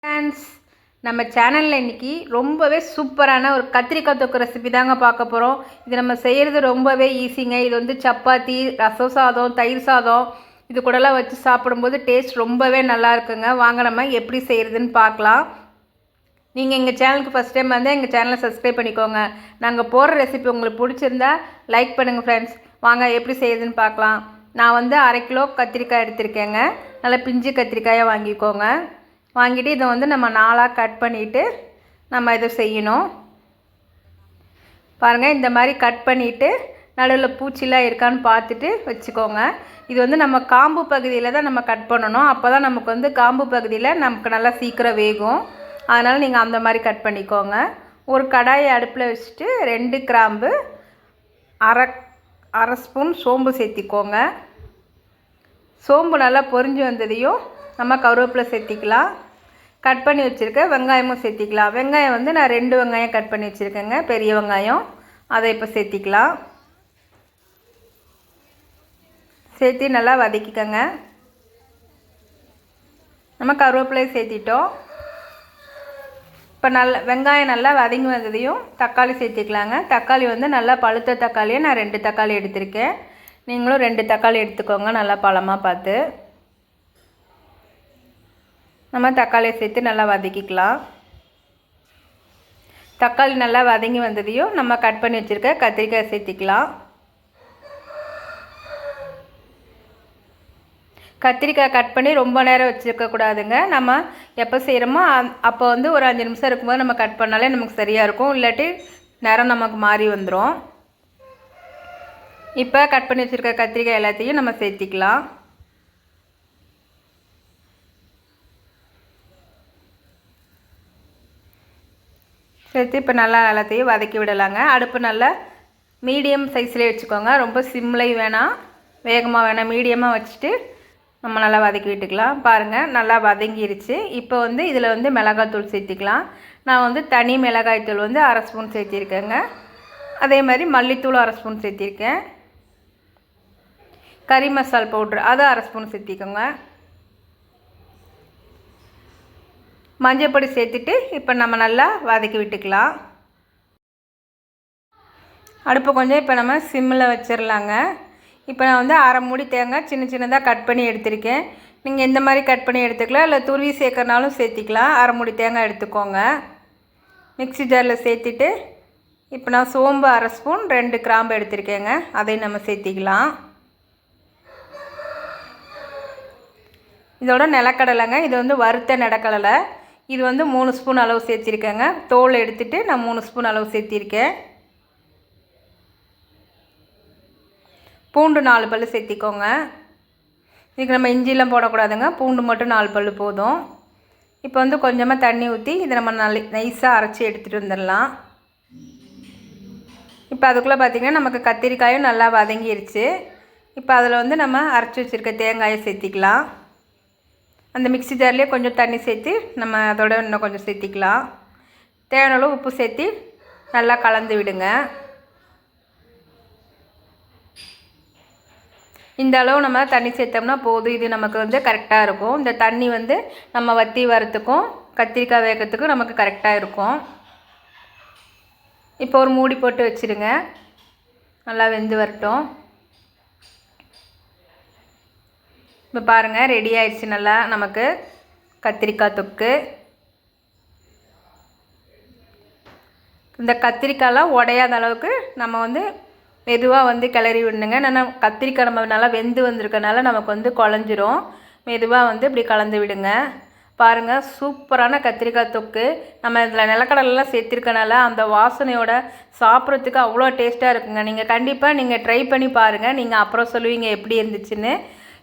Friends, நம்ம சேனலில் இன்றைக்கி ரொம்பவே சூப்பரான ஒரு கத்திரிக்காய் தொக்கு ரெசிபி தாங்க பார்க்க போகிறோம். இது நம்ம செய்கிறது ரொம்பவே ஈஸிங்க. இது வந்து சப்பாத்தி, ரசம் சாதம், தயிர் சாதம் இது கூடலாம் வச்சு சாப்பிடும்போது டேஸ்ட் ரொம்பவே நல்லா இருக்குங்க. வாங்க நம்ம எப்படி செய்கிறதுன்னு பார்க்கலாம். நீங்கள் எங்கள் சேனலுக்கு ஃபஸ்ட் டைம் வந்து எங்கள் சேனலை சப்ஸ்கிரைப் பண்ணிக்கோங்க. நாங்கள் போடுற ரெசிபி உங்களுக்கு பிடிச்சிருந்தா லைக் பண்ணுங்கள் ஃப்ரெண்ட்ஸ். வாங்க எப்படி செய்யுதுன்னு பார்க்கலாம். நான் வந்து 1/2 கிலோ கத்திரிக்காய் எடுத்திருக்கேங்க. நல்லா பிஞ்சு கத்திரிக்காயாக வாங்கிக்கோங்க. வாங்கிட்டு இதை வந்து நம்ம 4ஆக கட் பண்ணிவிட்டு நம்ம இதை செய்யணும். பாருங்கள், இந்த மாதிரி கட் பண்ணிவிட்டு நடுவில் பூச்சிலாம் இருக்கான்னு பார்த்துட்டு வச்சுக்கோங்க. இது வந்து நம்ம காம்பு பகுதியில் தான் நம்ம கட் பண்ணணும். அப்போ தான் நமக்கு வந்து காம்பு பகுதியில் நமக்கு நல்லா சீக்கிரம் வேகும். அதனால் நீங்கள் அந்த மாதிரி கட் பண்ணிக்கோங்க. ஒரு கடாயை அடுப்பில் வச்சுட்டு 2 கிராம்பு, அரை ஸ்பூன் சோம்பு சேர்த்திக்கோங்க. சோம்பு நல்லா பொரிஞ்சு வந்ததையும் நம்ம கருவேப்பிலை சேர்த்திக்கலாம். கட் பண்ணி வச்சுருக்க வெங்காயமும் சேர்த்திக்கலாம். வெங்காயம் வந்து நான் 2 வெங்காயம் கட் பண்ணி வச்சுருக்கேங்க, பெரிய வெங்காயம். அதை இப்போ சேர்த்திக்கலாம். சேர்த்து நல்லா வதக்கிக்கோங்க. நம்ம கருவேப்பிலையை சேர்த்திட்டோம். இப்போ வெங்காயம் நல்லா வதங்கி வந்ததையும் தக்காளி சேர்த்திக்கலாங்க. தக்காளி வந்து நல்லா பழுத்த தக்காளியை நான் 2 தக்காளி எடுத்திருக்கேன். நீங்களும் 2 தக்காளி எடுத்துக்கோங்க, நல்லா பழமாக பார்த்து. நம்ம தக்காளியை சேர்த்து நல்லா வதக்கிக்கலாம். தக்காளி நல்லா வதங்கி வந்ததையும் நம்ம கட் பண்ணி வச்சுருக்க கத்திரிக்காய் சேர்த்திக்கலாம். கத்திரிக்காய் கட் பண்ணி ரொம்ப நேரம் வச்சுருக்கக்கூடாதுங்க. நம்ம எப்போ செய்கிறோமோ அப்போ வந்து ஒரு 5 நிமிஷம் இருக்கும்போது நம்ம கட் பண்ணாலே நமக்கு சரியாக இருக்கும். இல்லாட்டி நேரம் நமக்கு மாறி வந்துடும். இப்போ கட் பண்ணி வச்சுருக்க கத்திரிக்காய் எல்லாத்தையும் நம்ம சேர்த்திக்கலாம். சேர்த்து இப்போ நல்லா எல்லாத்தையும் வதக்கி விடலாங்க. அடுப்பு நல்லா மீடியம் சைஸ்லேயே வச்சுக்கோங்க. ரொம்ப சிம்லையும் வேணாம், வேகமாக வேணாம், மீடியமாக வச்சுட்டு நம்ம நல்லா வதக்கி விட்டுக்கலாம். பாருங்கள், நல்லா வதங்கிருச்சு. இப்போ வந்து இதில் வந்து மிளகாய்த்தூள் சேர்த்திக்கலாம். நான் வந்து தனி மிளகாய்த்தூள் வந்து 1/2 ஸ்பூன் சேர்த்திருக்கேங்க. அதே மாதிரி மல்லித்தூள் 1/2 ஸ்பூன் சேர்த்திருக்கேன். கறி மசால் பவுட்ரு அது 1/2 ஸ்பூன் சேர்த்திக்கோங்க. மஞ்சள் பொடி சேர்த்துட்டு இப்போ நம்ம நல்லா வதக்கி விட்டுக்கலாம். அடுப்பு கொஞ்சம் இப்போ நம்ம சிம்மில் வச்சிடலாங்க. இப்போ நான் வந்து 1/2 மூடி தேங்காய் சின்ன சின்னதாக கட் பண்ணி எடுத்திருக்கேன். நீங்கள் எந்த மாதிரி கட் பண்ணி எடுத்துக்கலாம், இல்லை துருவி சேர்க்கறனாலும் சேர்த்திக்கலாம். 1/2 மூடி தேங்காய் எடுத்துக்கோங்க. மிக்ஸி ஜாரில் சேர்த்துட்டு இப்போ நான் சோம்பு 1/2 ஸ்பூன், 2 கிராம்பு எடுத்திருக்கேங்க. அதையும் நம்ம சேர்த்திக்கலாம். இதோட நிலக்கடலைங்க, இது வந்து வறுத்த நிலக்கடலை. இது வந்து 3 ஸ்பூன் அளவு சேர்த்திருக்கேங்க. தோல் எடுத்துகிட்டு நான் 3 ஸ்பூன் அளவு சேர்த்திருக்கேன். பூண்டு 4 பல் சேர்த்திக்கோங்க. இதுக்கு நம்ம இஞ்சிலாம் போடக்கூடாதுங்க, பூண்டு மட்டும் 4 பல் போதும். இப்போ வந்து கொஞ்சமாக தண்ணி ஊற்றி இதை நம்ம நைஸாக அரைச்சி எடுத்துகிட்டு வந்துடலாம். இப்போ அதுக்குள்ளே பார்த்திங்கன்னா நமக்கு கத்திரிக்காயும் நல்லா வதங்கிருச்சு. இப்போ அதில் வந்து நம்ம அரைச்சி வச்சுருக்க தேங்காயை சேர்த்திக்கலாம். அந்த மிக்ஸி ஜார்லேயே கொஞ்சம் தண்ணி சேர்த்து நம்ம அதோட இன்னும் கொஞ்சம் சேர்த்திக்கலாம். தேவையான அளவு உப்பு சேர்த்து நல்லா கலந்து விடுங்க. இந்த அளவு நம்ம தண்ணி சேர்த்தோம்னா போதும். இது நமக்கு வந்து கரெக்டாக இருக்கும். இந்த தண்ணி வந்து நம்ம வத்தி வரத்துக்கும் கத்திரிக்காய் வேகத்துக்கும் நமக்கு கரெக்டாக இருக்கும். இப்போ ஒரு மூடி போட்டு வச்சுருங்க, நல்லா வெந்து வரட்டும். இப்போ பாருங்கள், ரெடி ஆயிடுச்சு நல்லா நமக்கு கத்திரிக்காய் தொக்கு. இந்த கத்திரிக்காயெலாம் உடையாத அளவுக்கு நம்ம வந்து மெதுவாக வந்து கிளறி விடணுங்க. ஏன்னா கத்திரிக்காய் நம்ம நல்லா வெந்து வந்திருக்கனால நமக்கு வந்து குழஞ்சிரும். மெதுவாக வந்து இப்படி கலந்து விடுங்க. பாருங்கள், சூப்பரான கத்திரிக்காய் தொக்கு. நம்ம இதில் நிலக்கடலாம் சேர்த்திருக்கனால அந்த வாசனையோட சாப்பிட்றதுக்கு அவ்வளோ டேஸ்ட்டாக இருக்குங்க. நீங்கள் கண்டிப்பாக ட்ரை பண்ணி பாருங்கள். நீங்கள் அப்புறம் சொல்லுவீங்க எப்படி இருந்துச்சுன்னு.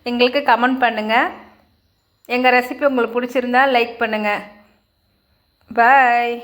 எங்களுக்கு கமெண்ட் பண்ணுங்கள். எங்கள் ரெசிபி உங்களுக்கு பிடிச்சிருந்தா லைக் பண்ணுங்கள். பாய்.